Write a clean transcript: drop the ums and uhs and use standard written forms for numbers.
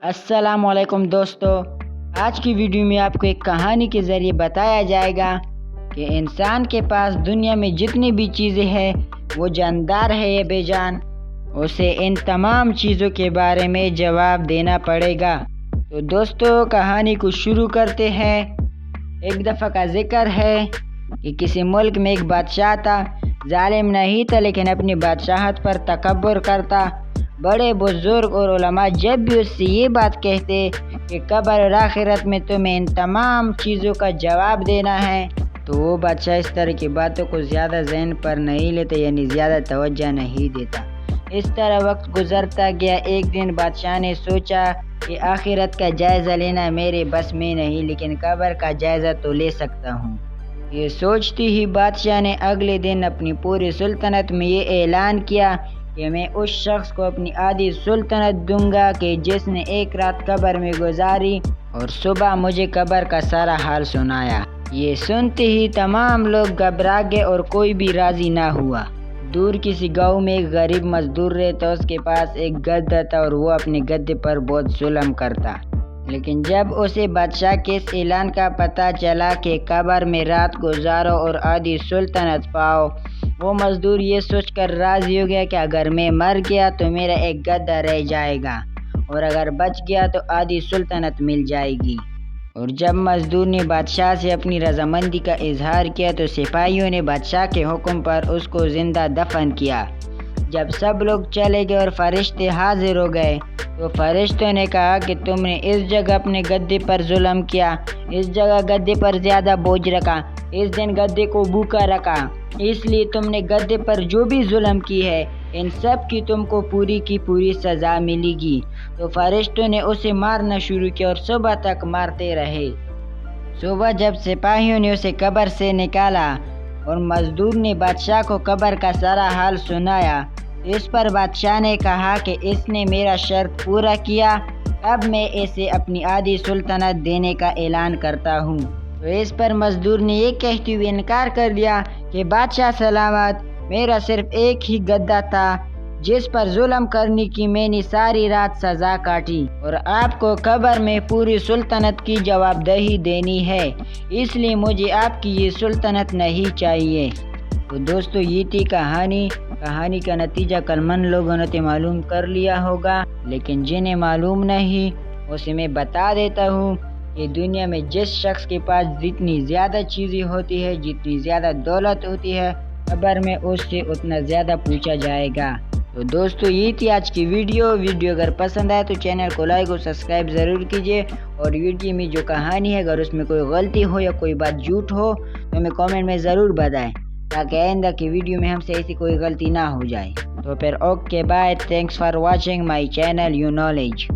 अस्सलाम वालेकुम दोस्तों, आज की वीडियो में आपको एक कहानी के ज़रिए बताया जाएगा कि इंसान के पास दुनिया में जितनी भी चीज़ें हैं वो जानदार है या बेजान, उसे इन तमाम चीज़ों के बारे में जवाब देना पड़ेगा। तो दोस्तों, कहानी को शुरू करते हैं। एक दफ़ा का जिक्र है कि किसी मुल्क में एक बादशाह था। जालिम नहीं था, लेकिन अपनी बादशाहत पर तकब्बुर करता। बड़े बुजुर्ग और उलमा जब भी उससे ये बात कहते कि कब्र और आखिरत में तुम्हें इन तमाम चीज़ों का जवाब देना है, तो वो बादशाह इस तरह की बातों को ज़्यादा ज़हन पर नहीं लेता, यानी ज़्यादा तवज्जो नहीं देता। इस तरह वक्त गुजरता गया। एक दिन बादशाह ने सोचा कि आखिरत का जायज़ा लेना मेरे बस में नहीं, लेकिन कब्र का जायज़ा तो ले सकता हूँ। ये सोचती ही बादशाह ने अगले दिन अपनी पूरी सुल्तनत में ये ऐलान किया कि मैं उस शख्स को अपनी आधी सुल्तनत दूंगा कि जिसने एक रात कब्र में गुजारी और सुबह मुझे कब्र का सारा हाल सुनाया। ये सुनते ही तमाम लोग घबरा गए और कोई भी राजी ना हुआ। दूर किसी गांव में एक गरीब मजदूर रहता, उसके पास एक गद्दा था और वो अपने गद्दे पर बहुत जुल्म करता। लेकिन जब उसे बादशाह के इस ऐलान का पता चला कि कब्र में रात गुजारो और आधी सुल्तनत पाओ, वो मजदूर ये सोचकर राजी हो गया कि अगर मैं मर गया तो मेरा एक गद्दा रह जाएगा और अगर बच गया तो आधी सुल्तनत मिल जाएगी। और जब मजदूर ने बादशाह से अपनी रजामंदी का इजहार किया तो सिपाहियों ने बादशाह के हुक्म पर उसको जिंदा दफन किया। जब सब लोग चले गए और फरिश्ते हाजिर हो गए तो फरिश्तों ने कहा कि तुमने इस जगह अपने गद्दे पर जुल्म किया, इस जगह गद्दे पर ज़्यादा बोझ रखा, इस दिन गद्दे को भूखा रखा, इसलिए तुमने गद्दे पर जो भी जुल्म की है इन सब की तुमको पूरी की पूरी सज़ा मिलेगी। तो फरिश्तों ने उसे मारना शुरू किया और सुबह तक मारते रहे। सुबह जब सिपाहियों ने उसे कब्र से निकाला और मजदूर ने बादशाह को कब्र का सारा हाल सुनाया, इस पर बादशाह ने कहा कि इसने मेरा शर्त पूरा किया, अब मैं इसे अपनी आधी सुल्तनत देने का ऐलान करता हूँ। तो इस पर मजदूर ने ये कहते हुए इनकार कर दिया कि बादशाह सलामत, मेरा सिर्फ एक ही गद्दा था जिस पर जुल्म करने की मैंने सारी रात सज़ा काटी और आपको कब्र में पूरी सुल्तनत की जवाबदेही देनी है, इसलिए मुझे आपकी ये सुल्तनत नहीं चाहिए। तो दोस्तों, ये थी कहानी का नतीजा कलमंद लोगों ने मालूम कर लिया होगा, लेकिन जिन्हें मालूम नहीं उसे मैं बता देता हूँ कि दुनिया में जिस शख्स के पास जितनी ज़्यादा चीज़ें होती है, जितनी ज़्यादा दौलत होती है, कब्र में उससे उतना ज़्यादा पूछा जाएगा। तो दोस्तों, ये थी आज की वीडियो अगर पसंद आए तो चैनल को लाइक और सब्सक्राइब ज़रूर कीजिए। और वीडियो में जो कहानी है अगर उसमें कोई गलती हो या कोई बात झूठ हो तो हमें कमेंट में ज़रूर बताएं, ताकि आइंदा की वीडियो में हमसे ऐसी कोई गलती ना हो जाए। तो फिर okay bye, thanks for watching my channel you knowledge.